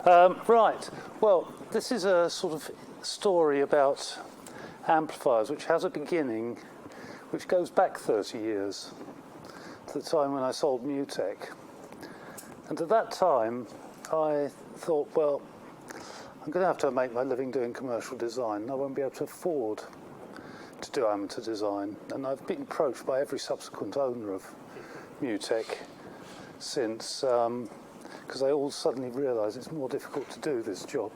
Right. Well, this is a sort of story about amplifiers, which has a beginning, which goes back 30 years to the time when I sold Mutech. And at that time, I thought, well, I'm going to have to make my living doing commercial design. I won't be able to afford to do amateur design. And I've been approached by every subsequent owner of Mutech since, because they all suddenly realise it's more difficult to do this job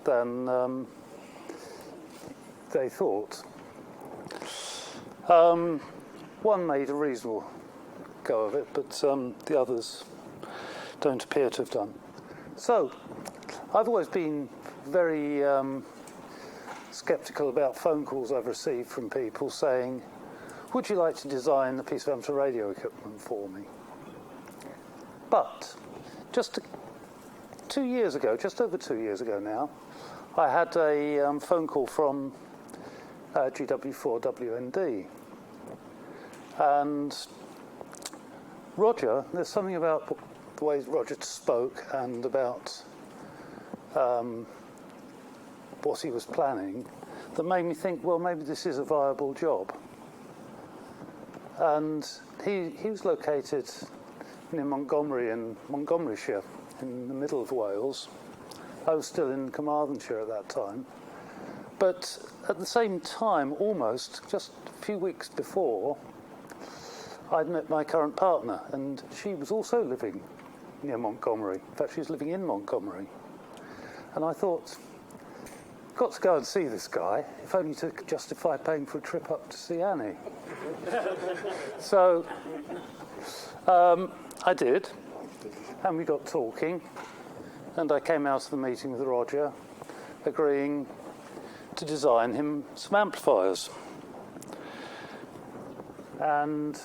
than they thought. One made a reasonable go of it, but the others don't appear to have done. So, I've always been very sceptical about phone calls I've received from people saying, would you like to design a piece of amateur radio equipment for me? But just 2 years ago, just over 2 years ago now, I had a phone call from GW4WND. And Roger, there's something about the way Roger spoke and about what he was planning that made me think, well, maybe this is a viable job. And he was located near Montgomery in Montgomeryshire, in the middle of Wales. I was still in Carmarthenshire at that time. But at the same time, almost, just a few weeks before, I'd met my current partner, and she was also living near Montgomery. In fact, she was living in Montgomery. And I thought, got to go and see this guy, if only to justify paying for a trip up to see Annie. So I did, and we got talking, and I came out of the meeting with Roger, agreeing to design him some amplifiers. And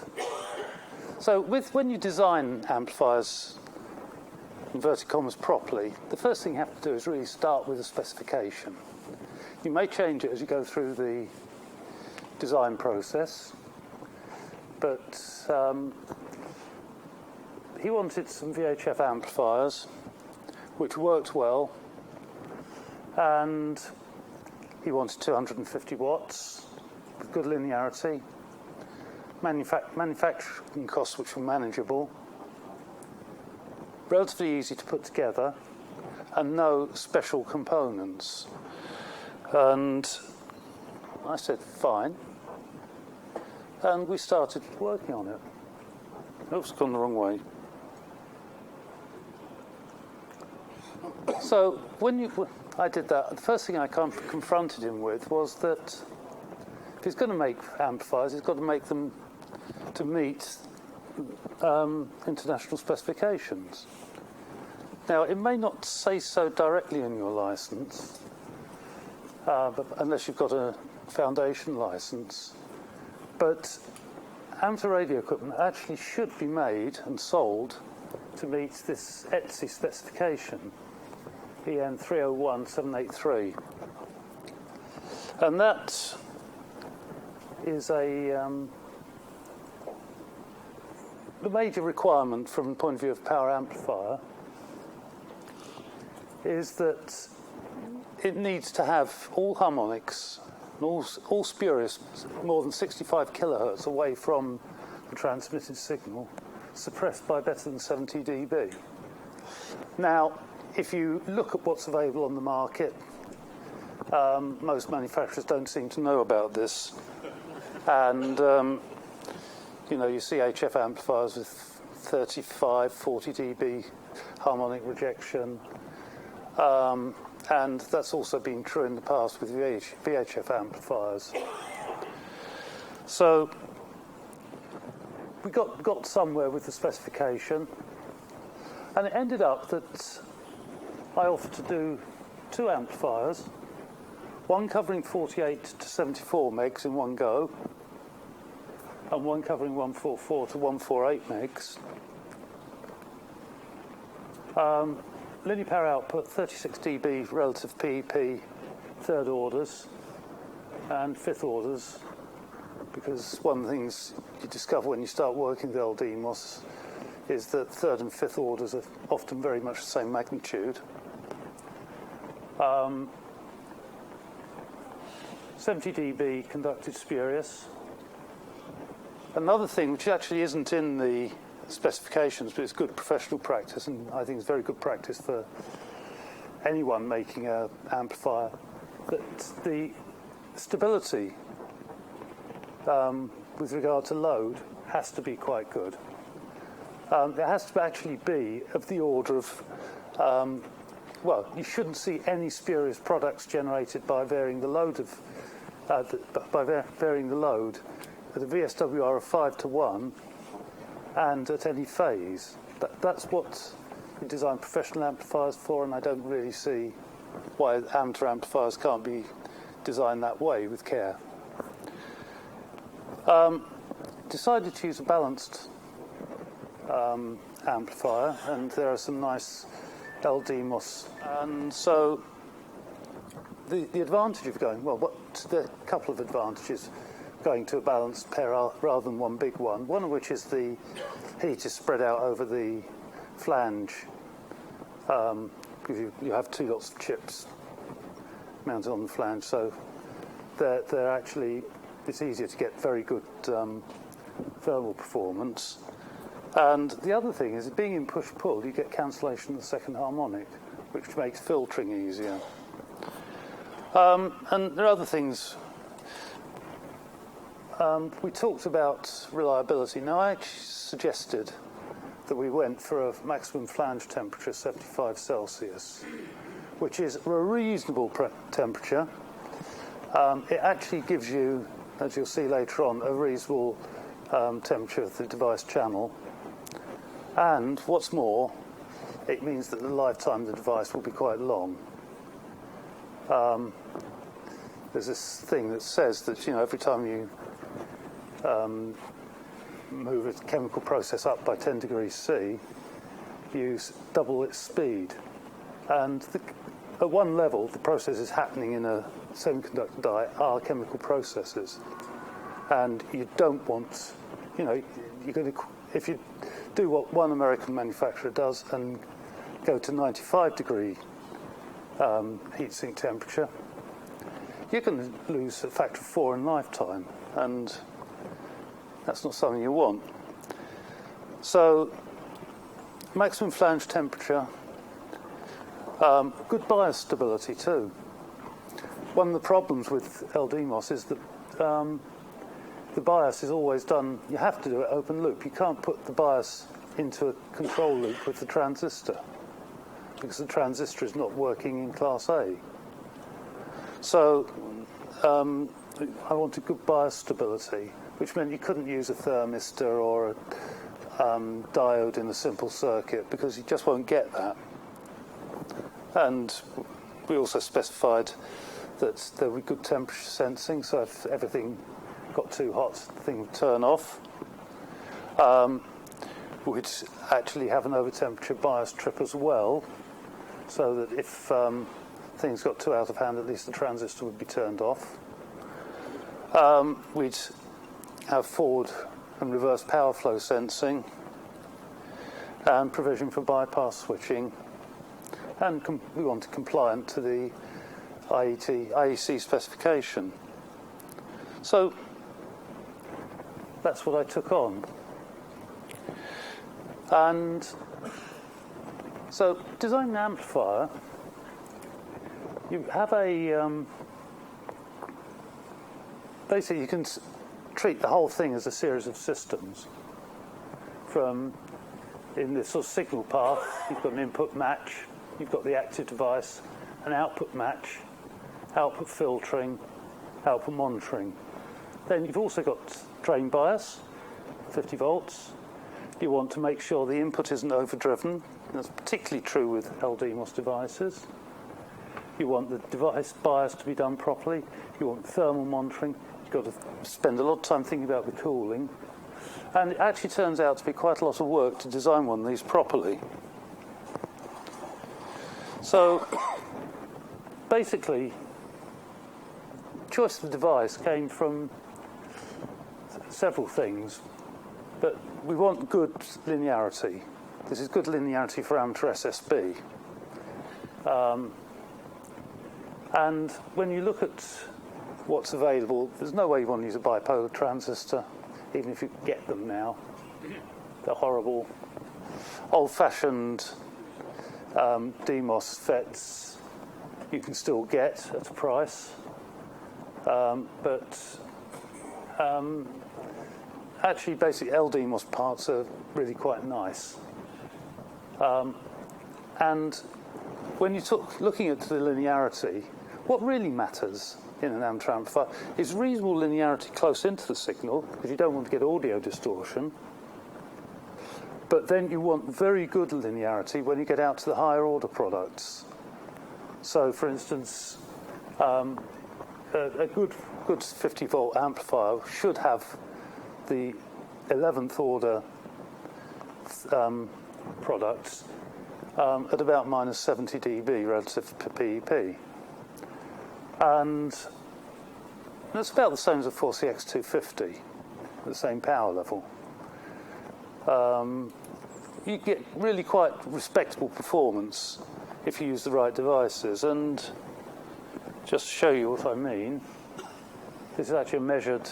so when you design amplifiers, inverted commas, properly, the first thing you have to do is really start with a specification. You may change it as you go through the design process, but he wanted some VHF amplifiers, which worked well, and he wanted 250 watts with good linearity, manufacturing costs which were manageable, relatively easy to put together, and no special components. And I said, fine. And we started working on it. Oops, gone the wrong way. So when I did that, the first thing I confronted him with was that if he's going to make amplifiers, he's got to make them to meet international specifications. Now, it may not say so directly in your license, but unless you've got a foundation license. But amateur radio equipment actually should be made and sold to meet this ETSI specification, EN 301783. And that is the major requirement from the point of view of power amplifier is that it needs to have all harmonics, and all spurious, more than 65 kilohertz away from the transmitted signal, suppressed by better than 70 dB. Now, if you look at what's available on the market, most manufacturers don't seem to know about this. And, you see HF amplifiers with 35, 40 dB harmonic rejection. And that's also been true in the past with VHF amplifiers. So we got somewhere with the specification, and it ended up that I offered to do two amplifiers, one covering 48 to 74 megs in one go, and one covering 144 to 148 megs. Linear power output, 36 dB relative PEP, third orders and fifth orders, because one of the things you discover when you start working with LDMOS is that third and fifth orders are often very much the same magnitude. 70 dB conducted spurious. Another thing which actually isn't in the specifications, but it's good professional practice, and I think it's very good practice for anyone making an amplifier, that the stability with regard to load has to be quite good. It has to actually be of the order of, well, you shouldn't see any spurious products generated by varying the load of, varying the load at a VSWR of 5:1 and at any phase. That's what we design professional amplifiers for, and I don't really see why amateur amplifiers can't be designed that way with care. Decided to use a balanced amplifier, and there are some nice LDMOS. And so the advantage of going, well, there are a couple of advantages going to a balanced pair rather than one big one, one of which is the heat is spread out over the flange, because you have two lots of chips mounted on the flange, so they're actually, it's easier to get very good thermal performance. And the other thing is, being in push-pull, you get cancellation of the second harmonic, which makes filtering easier. And there are other things. We talked about reliability. Now, I actually suggested that we went for a maximum flange temperature of 75 Celsius, which is a reasonable temperature. It actually gives you, as you'll see later on, a reasonable temperature of the device channel. And what's more, it means that the lifetime of the device will be quite long. There's this thing that says that, every time you move a chemical process up by 10 degrees C, you double its speed. And at one level, the process is happening in a semiconductor die are chemical processes. And you don't want, you're going to, if you do what one American manufacturer does and go to 95 degree heatsink temperature, you're going to lose a factor of 4 in lifetime, and that's not something you want. So, maximum flange temperature, good bias stability too. One of the problems with LDMOS is that the bias is always done, you have to do it open loop. You can't put the bias into a control loop with the transistor, because the transistor is not working in class A. So I wanted good bias stability, which meant you couldn't use a thermistor or a diode in a simple circuit, because you just won't get that. And we also specified that there would be good temperature sensing, so if everything got too hot, the thing would turn off. We'd actually have an over-temperature bias trip as well, so that if things got too out of hand, at least the transistor would be turned off. We'd have forward and reverse power flow sensing, and provision for bypass switching, and we wanted compliant to the IEC specification. So that's what I took on. And so designing an amplifier, you have a basically you can treat the whole thing as a series of systems. From in this sort of signal path, you've got an input match, you've got the active device, an output match, output filtering, output monitoring. Then you've also got drain bias, 50 volts. You want to make sure the input isn't overdriven. That's particularly true with LDMOS devices. You want the device bias to be done properly. You want thermal monitoring. You've got to spend a lot of time thinking about the cooling. And it actually turns out to be quite a lot of work to design one of these properly. So basically, choice of the device came from several things, but we want good linearity. This is good linearity for amateur SSB. And when you look at what's available, there's no way you want to use a bipolar transistor, even if you get them now. The horrible, old-fashioned DMOS FETs you can still get at a price, but actually, basically, LDMOS parts are really quite nice. And when you're looking at the linearity, what really matters in an amateur amplifier is reasonable linearity close into the signal, because you don't want to get audio distortion. But then you want very good linearity when you get out to the higher order products. So, for instance, a good 50-volt amplifier should have the 11th order products at about minus 70 dB relative to PEP. And that's about the same as a 4CX250, the same power level. You get really quite respectable performance if you use the right devices. And just to show you what I mean, this is actually a measured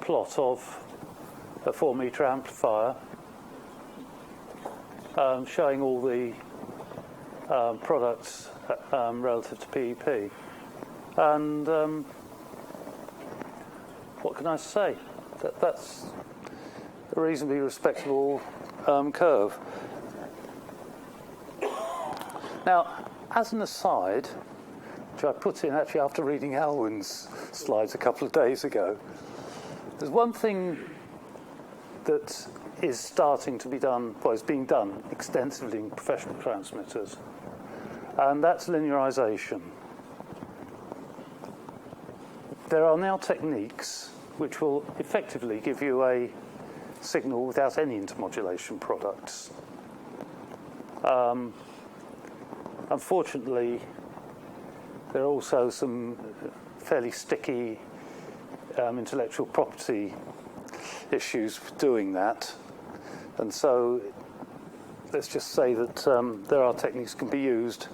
plot of a 4-meter amplifier showing all the products relative to PEP. And what can I say? That's a reasonably respectable curve. Now, as an aside, which I put in actually after reading Alwyn's slides a couple of days ago, there's one thing that is starting to be done, well, it's being done extensively in professional transmitters, and that's linearization. There are now techniques which will effectively give you a signal without any intermodulation products. Unfortunately, there are also some fairly sticky intellectual property issues with doing that. And so let's just say that there are techniques that can be used,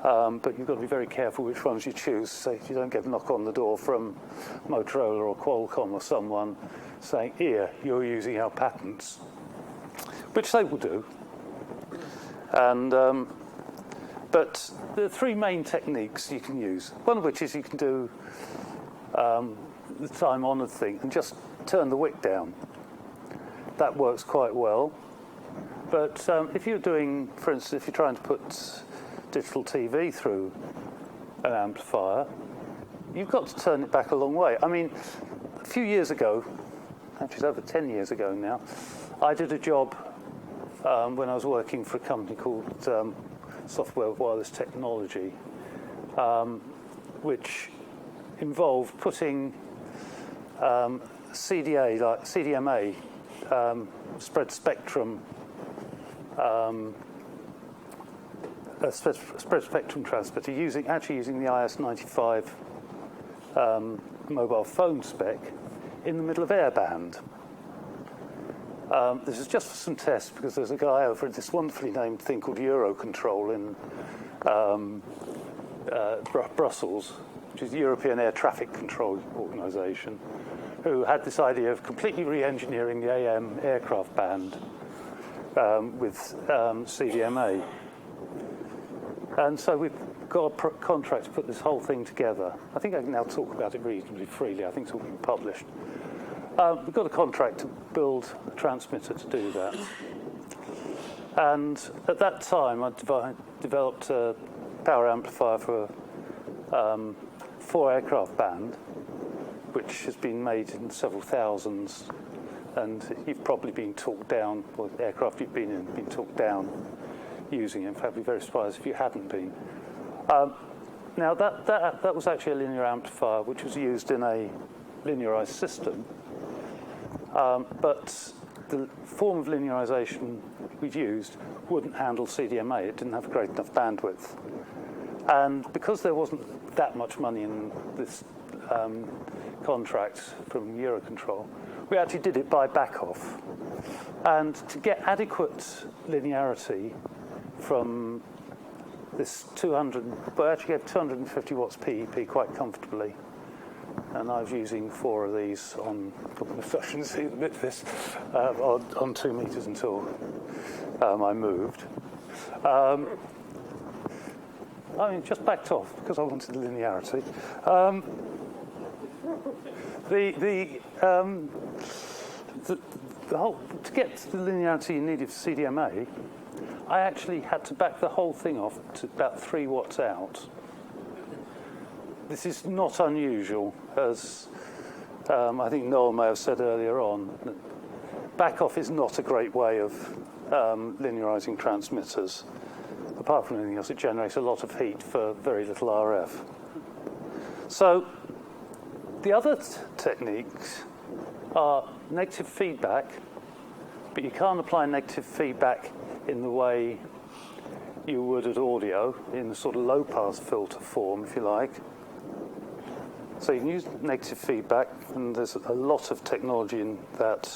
but you've got to be very careful which ones you choose, so you don't get a knock on the door from Motorola or Qualcomm or someone saying, here, you're using our patents, which they will do. And but there are three main techniques you can use, one of which is you can do the time-honoured thing and just turn the wick down. That works quite well. But if you're doing, for instance, if you're trying to put digital TV through an amplifier, you've got to turn it back a long way. I mean, a few years ago, actually it's over 10 years ago now, I did a job when I was working for a company called Software Wireless Technology, which involved putting CDA, like CDMA, spread spectrum, a spread spectrum transmitter, actually using the IS-95 mobile phone spec in the middle of airband. This is just for some tests because there's a guy over at this wonderfully named thing called Eurocontrol in Brussels, which is the European Air Traffic Control Organisation, who had this idea of completely re-engineering the AM aircraft band with CDMA. And so we've got a contract to put this whole thing together. I think I can now talk about it reasonably freely. I think it's all been published. We've got a contract to build a transmitter to do that. And at that time, I developed a power amplifier for a 4 aircraft band, which has been made in several thousands. And you've probably been talked down, or the aircraft you've been in been talked down using it. In fact, I'd be very surprised if you hadn't been. Now, that was actually a linear amplifier, which was used in a linearized system. But the form of linearization we'd used wouldn't handle CDMA. It didn't have great enough bandwidth. And because there wasn't that much money in this contract from Eurocontrol, we actually did it by back-off. And to get adequate linearity from this 200, but actually get 250 watts PEP quite comfortably. And I was using 4 of these on, I shouldn't see the bit of this, on 2 meters until I moved. I mean, just backed off because I wanted the linearity. The whole, to get to the linearity you needed for CDMA, I actually had to back the whole thing off to about 3 watts out. This is not unusual, as I think Noel may have said earlier on. Back off is not a great way of linearizing transmitters. Apart from anything else, it generates a lot of heat for very little RF. So the other techniques are negative feedback, but you can't apply negative feedback in the way you would at audio, in the sort of low-pass filter form, if you like. So you can use negative feedback, and there's a lot of technology in that.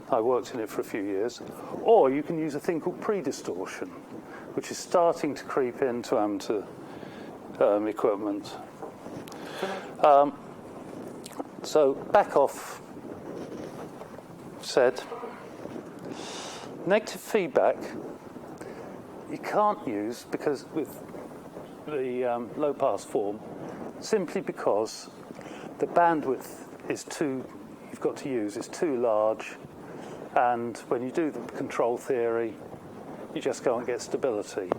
I worked in it for a few years. Or you can use a thing called predistortion, which is starting to creep into amateur equipment. So back off said, negative feedback you can't use because with the low pass form, simply because the bandwidth is you've got to use is too large, and when you do the control theory, you just can't get stability.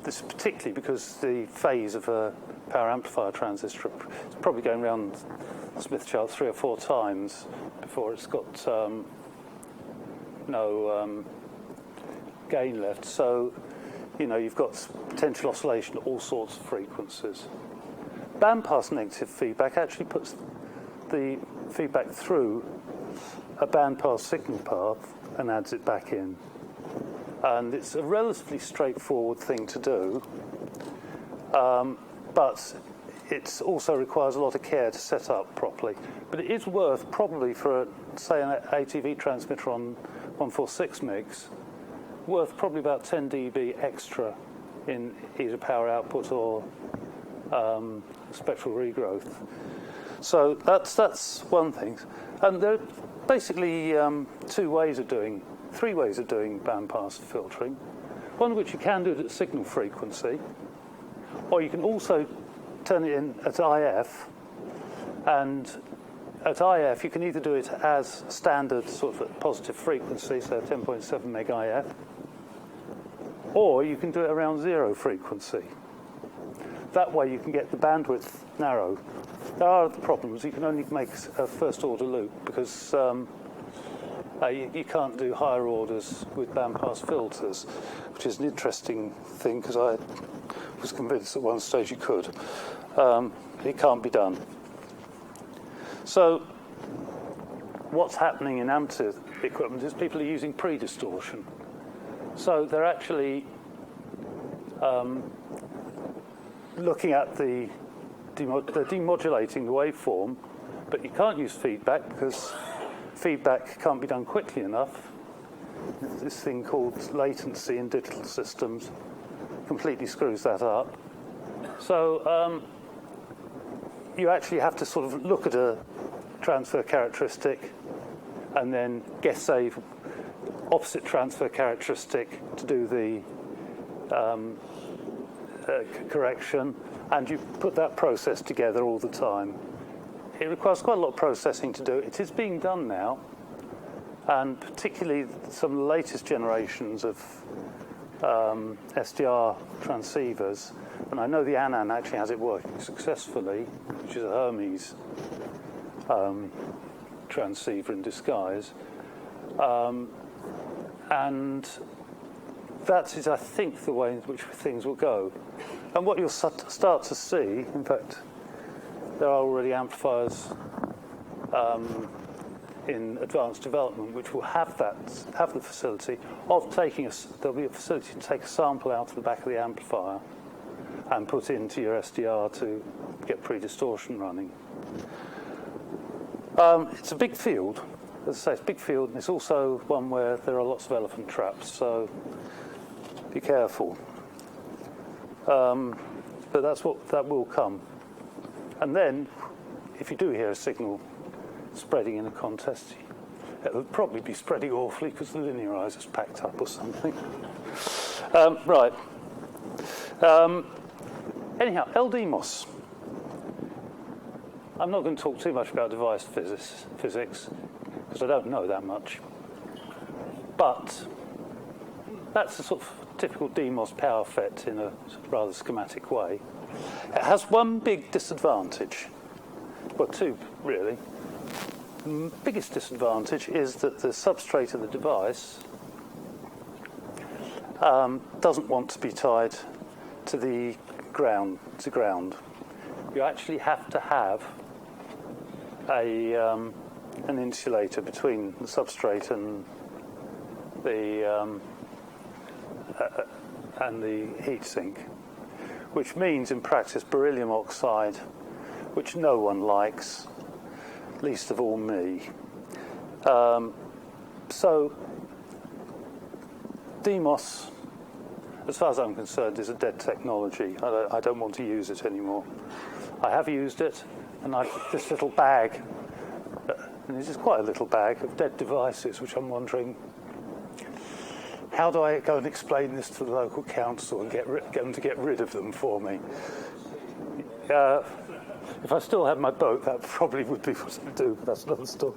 This is particularly because the phase of a power amplifier transistor is probably going around the Smith chart 3 or 4 times before it's got no gain left. So, you've got potential oscillation at all sorts of frequencies. Bandpass negative feedback actually puts the feedback through a bandpass signal path and adds it back in. And it's a relatively straightforward thing to do, but it also requires a lot of care to set up properly. But it is worth, probably for, say, an ATV transmitter on 146 MIGs, worth probably about 10 dB extra in either power output or spectral regrowth. So that's one thing. And there are basically 3 ways of doing bandpass filtering. One of which you can do it at signal frequency, or you can also turn it in at IF, and at IF you can either do it as standard sort of at positive frequency, so 10.7 meg IF, or you can do it around 0 frequency. That way you can get the bandwidth narrow. There are other problems. You can only make a first order loop because you can't do higher orders with bandpass filters, which is an interesting thing because I was convinced at one stage you could. It can't be done. So what's happening in amateur equipment is people are using predistortion. So they're actually looking at they're demodulating the waveform, but you can't use feedback because feedback can't be done quickly enough. There's this thing called latency in digital systems completely screws that up. So you actually have to sort of look at a transfer characteristic and then guess a opposite transfer characteristic to do the correction, and you put that process together all the time. It requires quite a lot of processing to do. It is being done now, and particularly some of the latest generations of SDR transceivers, and I know the ANAN actually has it working successfully, which is a Hermes transceiver in disguise. And that is, I think, the way in which things will go. And what you'll start to see, in fact, there are already amplifiers in advanced development which will have the facility of there'll be a facility to take a sample out of the back of the amplifier and put into your SDR to get predistortion running. It's a big field. As I say, it's a big field, and it's also one where there are lots of elephant traps. So be careful. But that will come. And then, if you do hear a signal spreading in a contest, it'll probably be spreading awfully because the linearizer's packed up or something. Right. Anyhow, LDMOS. I'm not going to talk too much about device physics because I don't know that much. But that's a sort of typical DMOS power FET in a rather schematic way. It has one big disadvantage. Well, two, really. The biggest disadvantage is that the substrate of the device doesn't want to be tied to the ground. You actually have to have an insulator between the substrate and the heatsink, which means in practice beryllium oxide, which no one likes, least of all me. So DMOS, as far as I'm concerned, is a dead technology. I don't want to use it anymore. I have used it, and this little bag, and this is quite a little bag of dead devices, which I'm wondering, how do I go and explain this to the local council and get them to get rid of them for me? If I still had my boat, that probably would be what I'd do, but that's another story.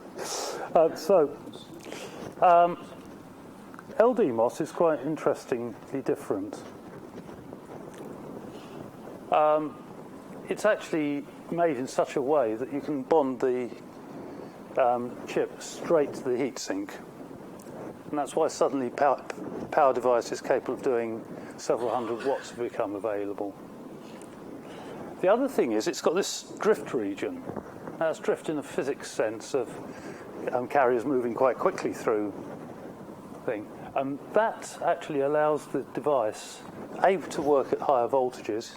LDMOS is quite interestingly different. It's actually made in such a way that you can bond the chip straight to the heatsink. And that's why suddenly power devices capable of doing several hundred watts have become available. The other thing is it's got this drift region. Now, that's drift in a physics sense of carriers moving quite quickly through thing. And that actually allows the device, A, to work at higher voltages,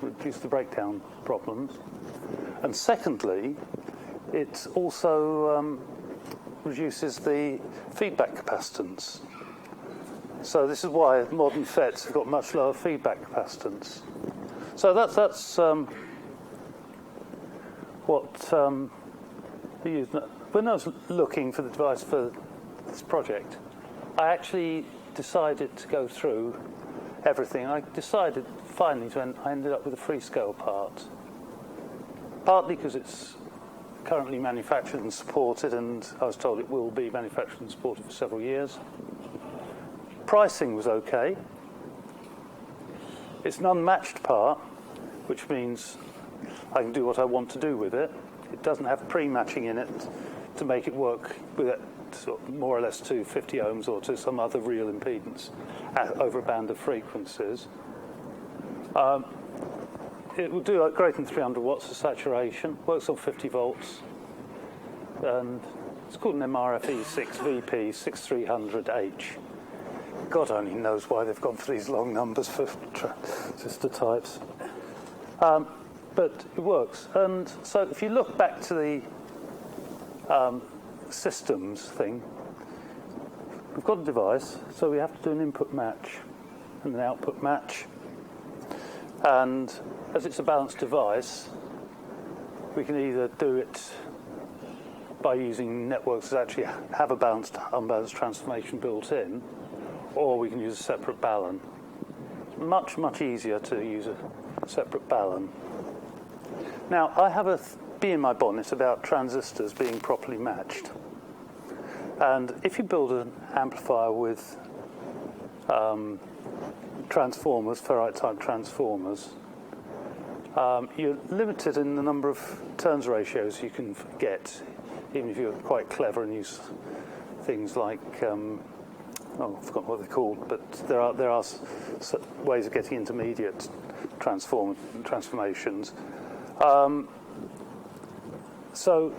reduce the breakdown problems. And secondly, it also reduces the feedback capacitance. So this is why modern FETs have got much lower feedback capacitance. So that's what we use. When I was looking for the device for this project, I actually decided to go through everything. I decided finally I ended up with a freescale part, partly because it's currently manufactured and supported, and I was told it will be manufactured and supported for several years. Pricing was okay. It's an unmatched part, which means I can do what I want to do with it. It doesn't have pre-matching in it to make it work with it sort of more or less to 50 ohms or to some other real impedance over a band of frequencies. It will do greater than 300 watts of saturation, works on 50 volts, and it's called an MRFE6VP 6300H. God only knows why they've gone for these long numbers for transistor types. But it works. And so if you look back to the systems thing, we've got a device, so we have to do an input match and an output match. And as it's a balanced device, we can either do it by using networks that actually have a balanced, unbalanced transformation built in, or we can use a separate balun. It's much, much easier to use a separate balun. Now, I have a bee in my bonnet about transistors being properly matched. And if you build an amplifier with transformers, ferrite-type transformers, you're limited in the number of turns ratios you can get, even if you're quite clever and use things like, I've forgotten what they're called, but there are ways of getting intermediate transformations. So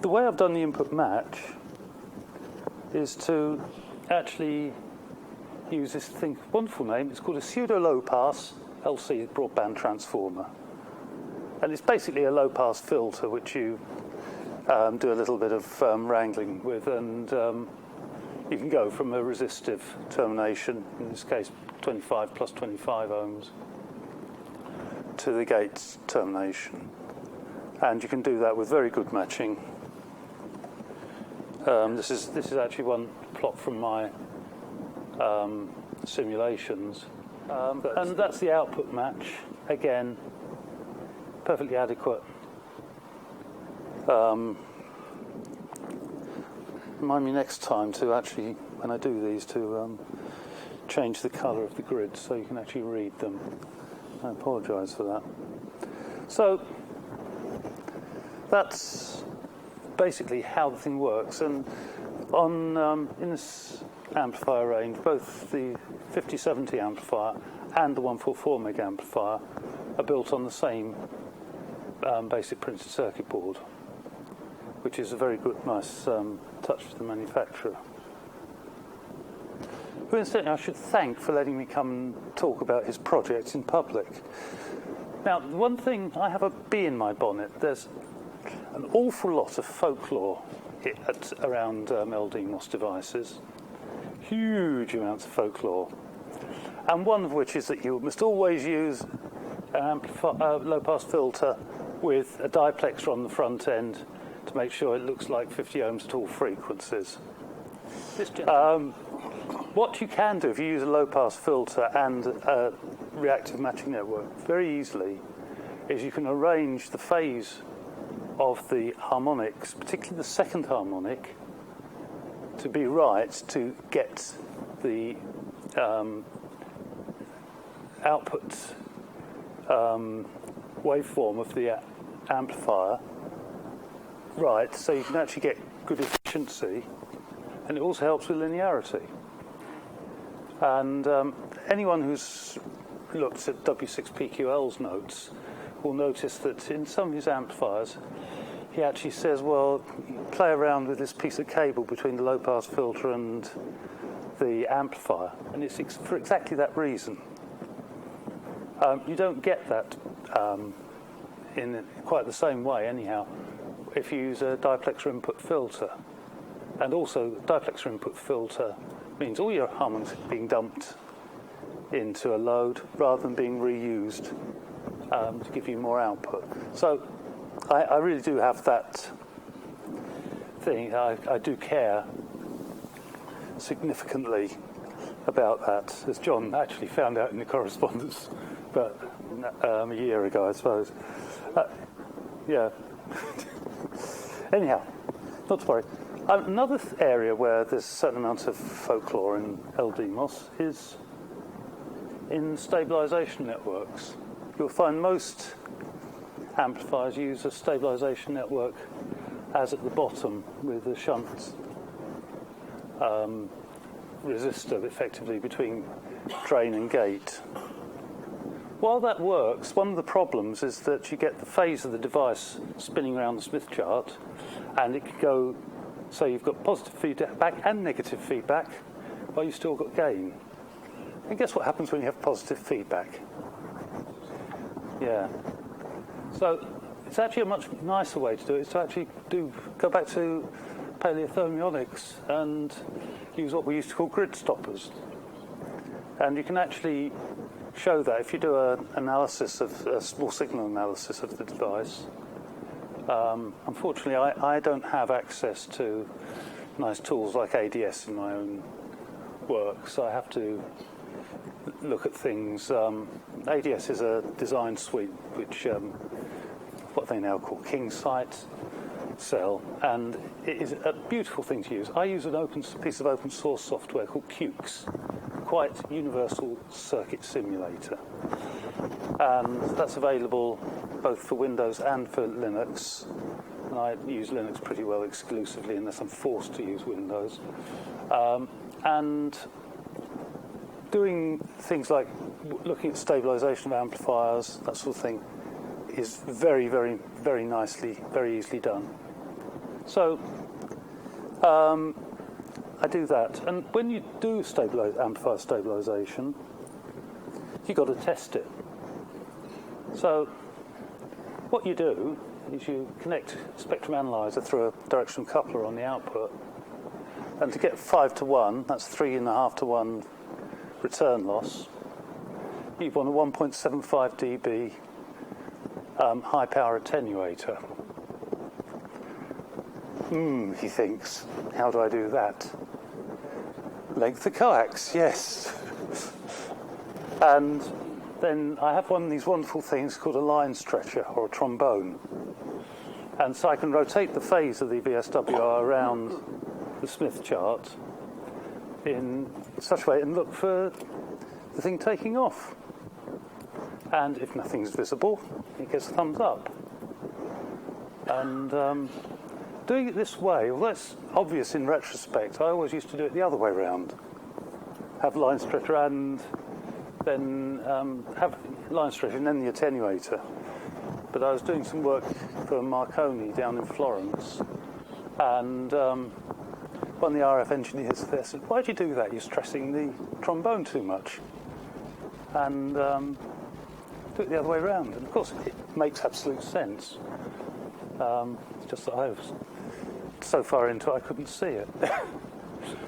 the way I've done the input match is to actually use this thing, wonderful name, it's called a pseudo low-pass LC broadband transformer. And it's basically a low-pass filter which you do a little bit of wrangling with, and you can go from a resistive termination, in this case 25 plus 25 ohms, to the gate termination. And you can do that with very good matching. This is actually one plot from my simulations. And that's the output match. Again, perfectly adequate. Remind me next time to actually, when I do these, to change the colour of the grid so you can actually read them. I apologise for that. So that's basically how the thing works. And on in this amplifier range, both the 5070 amplifier and the 144 meg amplifier are built on the same basic printed circuit board, which is a very good, nice touch to the manufacturer. Who incidentally I should thank for letting me come and talk about his projects in public. Now, one thing, I have a bee in my bonnet. There's an awful lot of folklore around LDMOS devices. Huge amounts of folklore. And one of which is that you must always use an low-pass filter with a diplexer on the front end to make sure it looks like 50 ohms at all frequencies. What you can do if you use a low-pass filter and a reactive matching network very easily is you can arrange the phase of the harmonics, particularly the second harmonic, to be right to get the output waveform of the amplifier right, so you can actually get good efficiency, and it also helps with linearity. And anyone who's looked at W6PQL's notes will notice that in some of his amplifiers, he actually says, well, you play around with this piece of cable between the low-pass filter and the amplifier, and it's for exactly that reason. You don't get that in quite the same way, anyhow, if you use a diplexer input filter. And also, diplexer input filter means all your harmonics are being dumped into a load rather than being reused to give you more output. So I really do have that thing. I do care significantly about that, as John actually found out in the correspondence, but a year ago, I suppose. Yeah. Anyhow, not to worry. Another area where there's a certain amount of folklore in LDMOS is in stabilization networks. You'll find most amplifiers use a stabilization network as at the bottom with a shunt resistor effectively between drain and gate. While that works, one of the problems is that you get the phase of the device spinning around the Smith chart, and it can go, so you've got positive feedback and negative feedback, while you've still got gain. And guess what happens when you have positive feedback? Yeah. So it's actually a much nicer way to do it, is to actually go back to paleothermionics and use what we used to call grid stoppers. And you can actually show that if you do a small signal analysis of the device. Unfortunately, I don't have access to nice tools like ADS in my own work, so I have to look at things. ADS is a design suite which what they now call KingSight cell, and it is a beautiful thing to use. I use an piece of open source software called QUES, Quite Universal Circuit Simulator, and that's available both for Windows and for Linux. And I use Linux pretty well exclusively unless I'm forced to use Windows. And doing things like looking at stabilization of amplifiers, that sort of thing, is very, very, very nicely, very easily done. So I do that. And when you do amplifier stabilization, you've got to test it. So what you do is you connect spectrum analyzer through a directional coupler on the output, And to get 5 to 1, that's 3.5 to 1 return loss, you want a 1.75 dB high power attenuator. He thinks, how do I do that? Length of coax, yes. And then I have one of these wonderful things called a line stretcher or a trombone. And so I can rotate the phase of the VSWR around the Smith chart in such a way and look for the thing taking off. And if nothing's visible, it gets a thumbs up. And doing it this way, although it's obvious in retrospect, I always used to do it the other way around. Have line stretcher and then have line stretcher and then the attenuator. But I was doing some work for Marconi down in Florence, and one of the RF engineers there said, "Why do you do that? You're stressing the trombone too much." And do it the other way around. And of course, it makes absolute sense. Just that I was so far into it, I couldn't see it.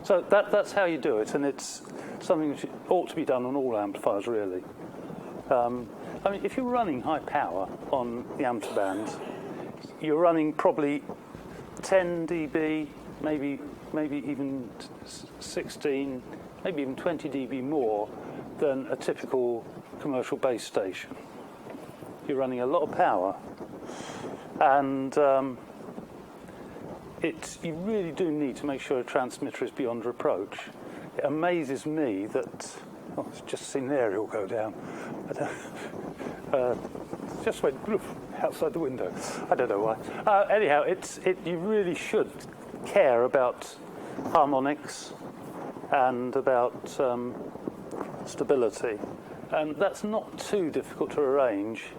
So that's how you do it, and it's something which ought to be done on all amplifiers, really. I mean, if you're running high power on the ampliband, you're running probably 10 dB, maybe even 16, maybe even 20 dB more than a typical commercial base station. You're running a lot of power, and you really do need to make sure a transmitter is beyond reproach. It amazes me that, I've just seen an aerial go down. Just went outside the window. I don't know why. Anyhow, you really should care about harmonics and about stability. And that's not too difficult to arrange.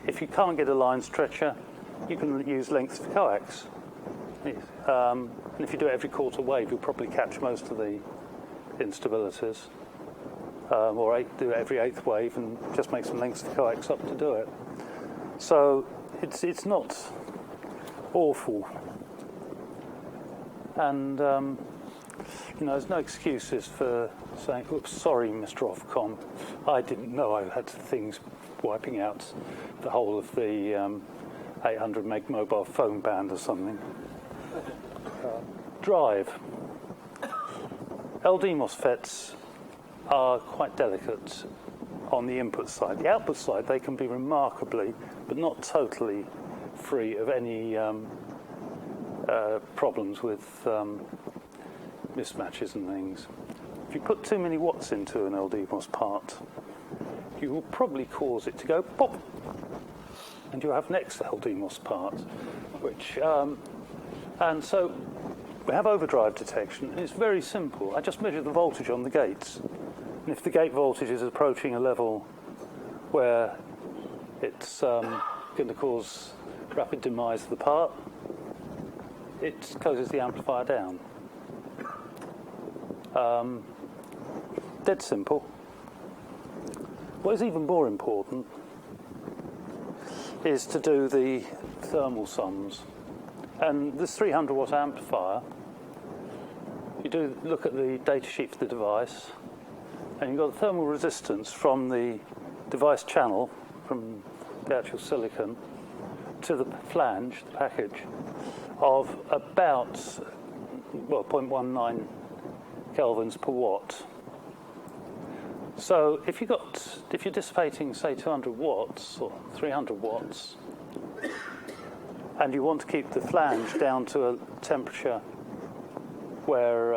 If you can't get a line stretcher, you can use length of coax. And if you do it every quarter wave, you'll probably catch most of the instabilities. Or do it every eighth wave and just make some lengths of coax up to do it. So it's not awful. And there's no excuses for saying, "Oops, sorry, Mr. Ofcom, I didn't know I had things wiping out the whole of the 800 meg mobile phone band or something." Drive. LD MOSFETs are quite delicate on the input side. The output side, they can be remarkably, but not totally, free of any problems with mismatches and things. If you put too many watts into an LDMOS part, you will probably cause it to go pop, and you'll have next LDMOS part, which, and so we have overdrive detection, and it's very simple. I just measure the voltage on the gates. And if the gate voltage is approaching a level where it's going to cause rapid demise of the part, it closes the amplifier down. Dead simple. What is even more important is to do the thermal sums. And this 300 watt amplifier, you do look at the datasheet for the device, and you've got the thermal resistance from the device channel, from the actual silicon, to the flange, the package, of about, 0.19 kelvins per watt. So if you're dissipating, say, 200 watts or 300 watts, and you want to keep the flange down to a temperature where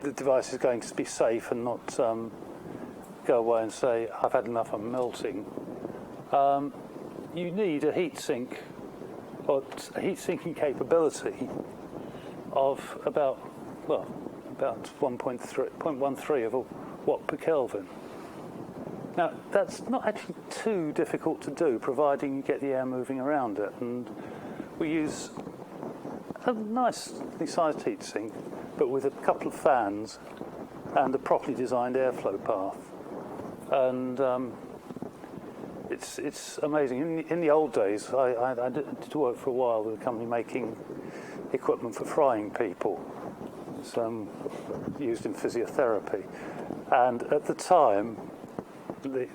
the device is going to be safe and not go away and say, "I've had enough, I'm melting," you need a heatsink, or a heat sinking capability of about 0.13 of a watt per Kelvin. Now, that's not actually too difficult to do, providing you get the air moving around it. And we use a nicely sized heatsink, but with a couple of fans and a properly designed airflow path. And it's amazing. In the old days, I did work for a while with a company making equipment for frying people. It's used in physiotherapy. And at the time,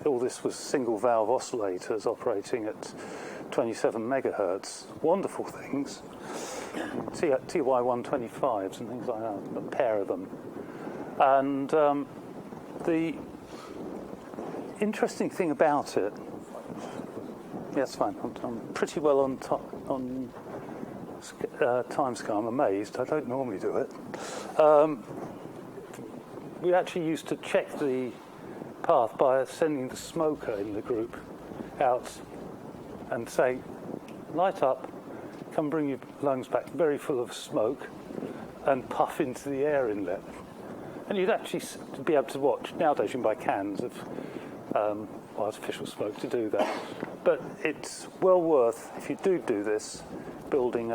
all this was single valve oscillators operating at 27 megahertz. Wonderful things. TY125s and things like that, a pair of them. And the interesting thing about it, yes, fine, I'm pretty well on time scale. I'm amazed. I don't normally do it. We actually used to check the path by sending the smoker in the group out and say, light up, come bring your lungs back very full of smoke, and puff into the air inlet. And you'd actually be able to watch. Nowadays you can buy cans of artificial smoke to do that. But it's well worth, if you do this, building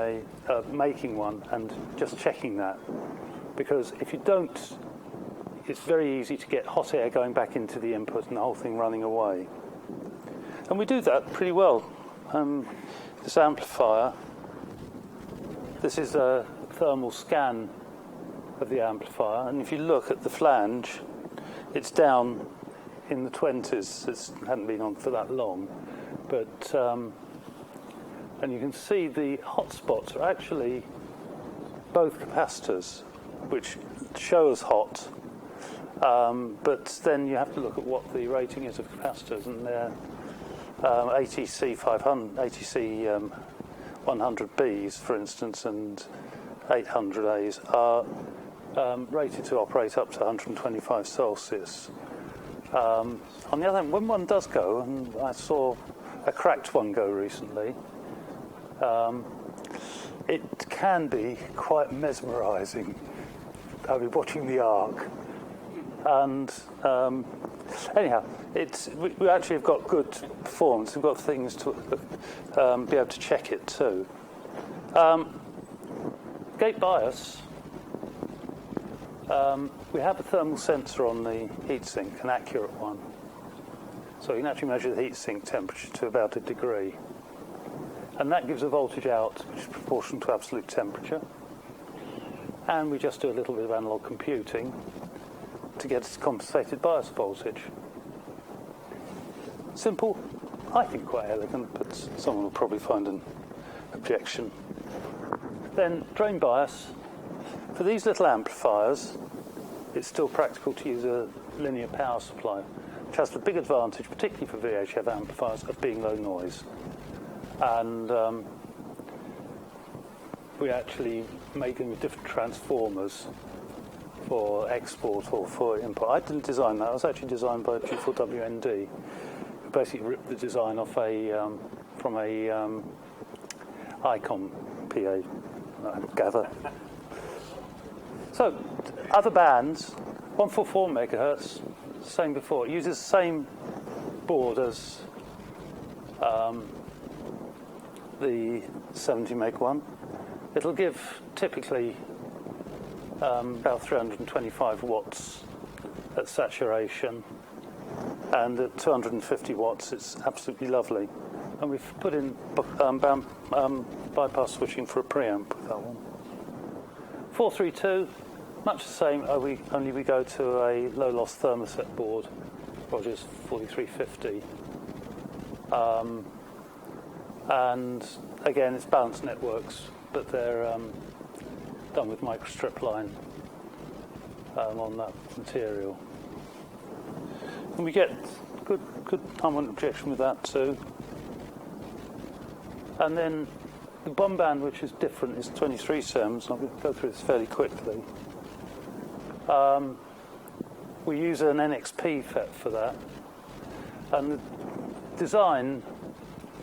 making one and just checking that. Because if you don't, it's very easy to get hot air going back into the input and the whole thing running away. And we do that pretty well. This amplifier, this is a thermal scan of the amplifier, and if you look at the flange, it's down in the 20s. It hadn't been on for that long, but and you can see the hotspots are actually both capacitors, which show as hot, but then you have to look at what the rating is of capacitors, and they're ATC 500, ATC 100Bs, for instance, and 800As are rated to operate up to 125 Celsius. On the other hand, when one does go, and I saw a cracked one go recently, it can be quite mesmerising. I'll be watching the arc. And anyhow, we actually have got good performance. We've got things to be able to check it too. Gate bias. We have a thermal sensor on the heatsink, an accurate one. So you can actually measure the heatsink temperature to about 1 degree. And that gives a voltage out which is proportional to absolute temperature. And we just do a little bit of analog computing to get compensated bias voltage. Simple, I think quite elegant, but someone will probably find an objection. Then drain bias. For these little amplifiers, it's still practical to use a linear power supply, which has the big advantage, particularly for VHF amplifiers, of being low noise. And we actually make them with different transformers for export or for import. I didn't design that. It was actually designed by G4WND, who basically ripped the design off from a ICOM PA, I gather. So, other bands, 144 megahertz, same before. It uses the same board as the 70 meg one. It'll give typically about 325 watts at saturation, and at 250 watts it's absolutely lovely. And we've put in bypass switching for a preamp with that one. 432, much the same, only we go to a low loss thermoset board, Rogers 4350. And again, it's balanced networks, but they're done with microstrip line on that material. And we get good harmonic projection with that too. And then the bomb band, which is different, is 23 sems. I'm going to go through this fairly quickly. We use an NXP FET for that. And the design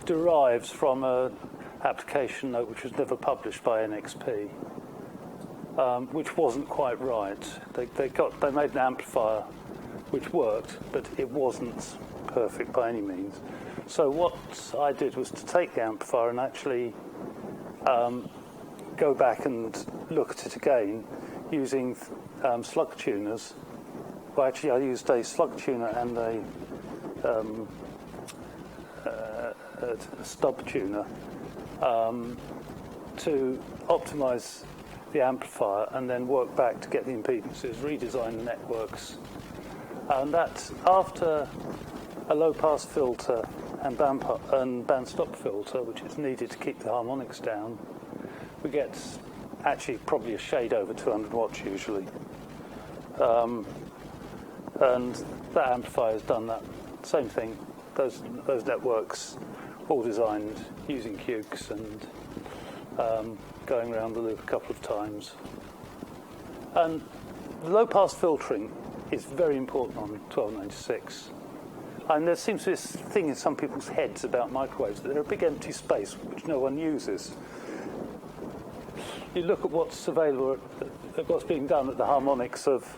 derives from an application note which was never published by NXP, which wasn't quite right. They made an amplifier which worked, but it wasn't perfect by any means. So what I did was to take the amplifier and actually go back and look at it again using slug tuners. Well, actually, I used a slug tuner and a stub tuner to optimize the amplifier and then work back to get the impedances, redesign the networks. And that's after a low-pass filter and band-stop filter, which is needed to keep the harmonics down, we get actually probably a shade over 200 watts usually. And that amplifier has done that same thing. Those networks all designed using Qs and going around the loop a couple of times. And low-pass filtering is very important on 1296. And there seems to be this thing in some people's heads about microwaves, that they're a big empty space which no one uses. You look at what's available, at what's being done at the harmonics of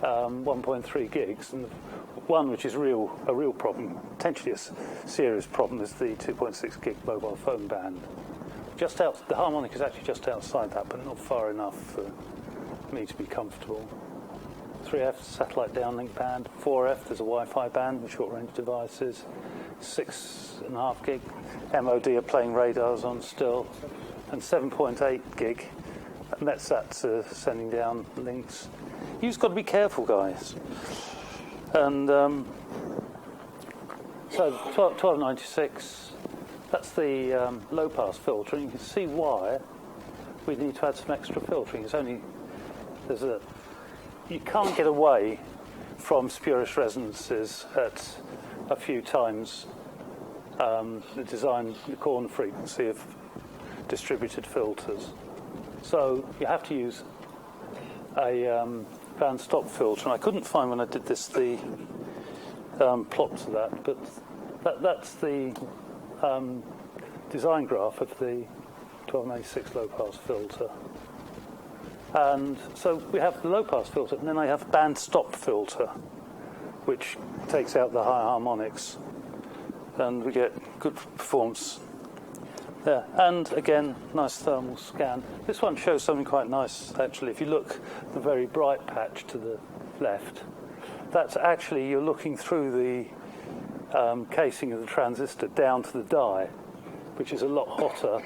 1.3 gigs, and one which is a real problem, potentially a serious problem, is the 2.6 gig mobile phone band. The harmonic is actually just outside that, but not far enough for me to be comfortable. 3F, satellite downlink band. 4F, there's a Wi-Fi band with short-range devices. 6.5 gig, MOD are playing radars on still. And 7.8 gig, and that's sending down links. You've just got to be careful, guys. And so 1296, that's the low-pass filter, and you can see why we need to add some extra filtering. You can't get away from spurious resonances at a few times the corner frequency of distributed filters. So you have to use a band stop filter. And I couldn't find when I did this the plot to that, but that's the design graph of the 1296 low-pass filter. And so we have the low-pass filter, and then I have band stop filter, which takes out the high harmonics, and we get good performance there. And again, nice thermal scan. This one shows something quite nice, actually. If you look at the very bright patch to the left, that's actually, you're looking through the casing of the transistor down to the die, which is a lot hotter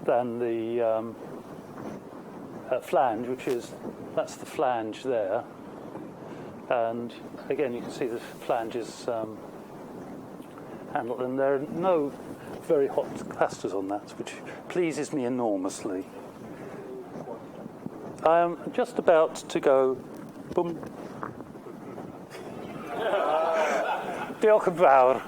than the flange, that's the flange there. And again, you can see the flange is handled, and there are no very hot capacitors on that, which pleases me enormously. I am just about to go boom. Diolch yn fawr.